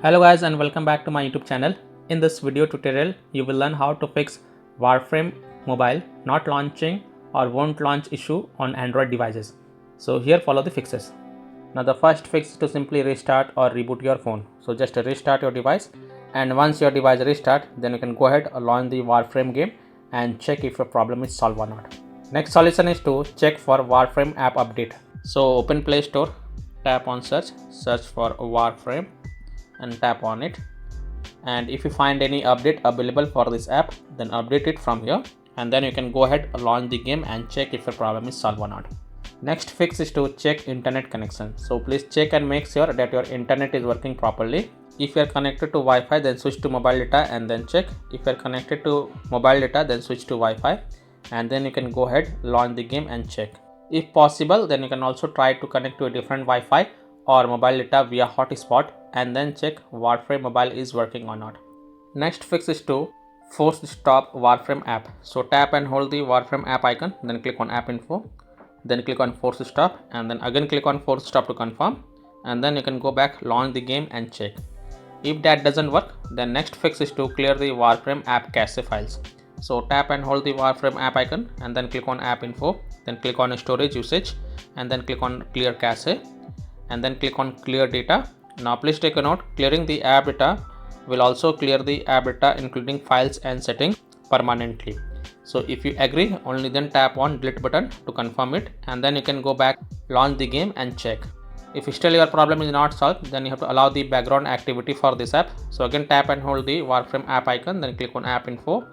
Hello guys and welcome back to my YouTube channel. In this video tutorial, you will learn how to fix Warframe mobile not launching or won't launch issue on Android devices. So here follow the fixes. Now the first fix is to simply restart or reboot your phone. So just restart your device, and once your device restart, then you can go ahead and launch the Warframe game and check if your problem is solved or not. Next solution is to check for Warframe app update. So open Play Store, tap on search for Warframe and tap on it, and if you find any update available for this app, then update it from here, and then you can go ahead and launch the game and check if your problem is solved or not. Next fix is to check internet connection. So please check and make sure that your internet is working properly. If you are connected to Wi-Fi, then switch to mobile data and then check. If you are connected to mobile data, then switch to Wi-Fi, and then you can go ahead, launch the game and check. If possible, then you can also try to connect to a different Wi-Fi or mobile data via hotspot and then check Warframe mobile is working or not. Next fix is to force stop Warframe app. So tap and hold the Warframe app icon, then click on app info, then click on force stop, and then again click on force stop to confirm, and then you can go back, launch the game and check. If that doesn't work, then next fix is to clear the Warframe app cache files. So tap and hold the Warframe app icon and then click on app info, then click on storage usage and then click on clear cache and then click on clear data. Now please take a note, clearing the app data will also clear the app data including files and settings permanently. So if you agree, only then tap on delete button to confirm it, and then you can go back, launch the game and check. If still your problem is not solved, then you have to allow the background activity for this app. So again tap and hold the Warframe app icon, then click on app info,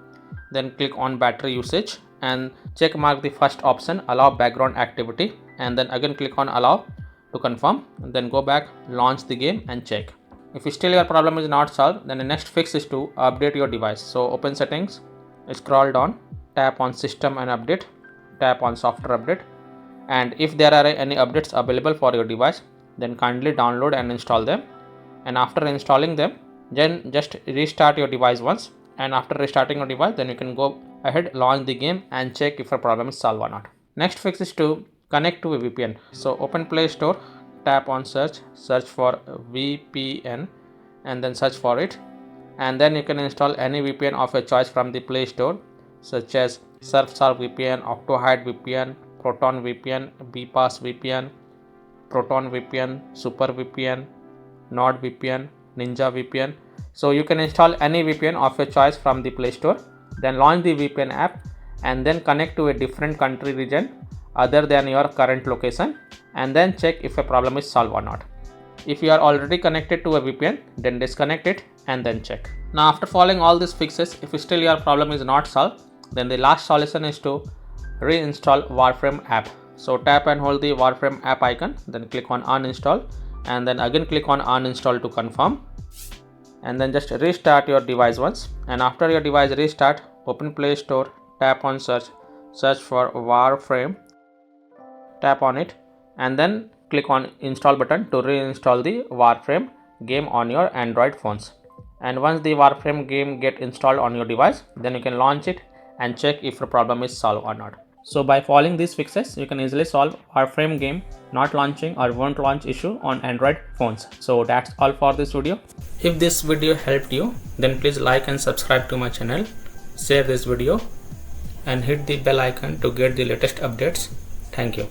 then click on battery usage and check mark the first option, allow background activity, and then again click on allow to confirm, and then go back, launch the game and check. If still your problem is not solved, then the next fix is to update your device. So open settings, scroll down, tap on system and update, tap on software update, and if there are any updates available for your device, then kindly download and install them, and after installing them, then just restart your device once, and after restarting your device, then you can go ahead, launch the game and check if your problem is solved or not. Next fix is to connect to a VPN. So open Play Store, tap on search for VPN and then search for it, and then you can install any VPN of your choice from the Play Store, such as Surfshark VPN, Octohide VPN, Proton VPN, BPass VPN, Proton VPN, Super VPN, NordVPN, Ninja VPN. So you can install any VPN of your choice from the Play Store, then launch the VPN app and then connect to a different country region other than your current location, and then check if a problem is solved or not. If you are already connected to a VPN, then disconnect it and then check. Now after following all these fixes, if still your problem is not solved, then the last solution is to reinstall Warframe app. So tap and hold the Warframe app icon, then click on uninstall and then again click on uninstall to confirm, and then just restart your device once, and after your device restart, open Play Store, tap on search for Warframe, tap on it and then click on install button to reinstall the Warframe game on your Android phones. And once the Warframe game get installed on your device, then you can launch it and check if your problem is solved or not. So by following these fixes, you can easily solve Warframe game not launching or won't launch issue on Android phones. So that's all for this video. If this video helped you, then please like and subscribe to my channel, share this video and hit the bell icon to get the latest updates. Thank you.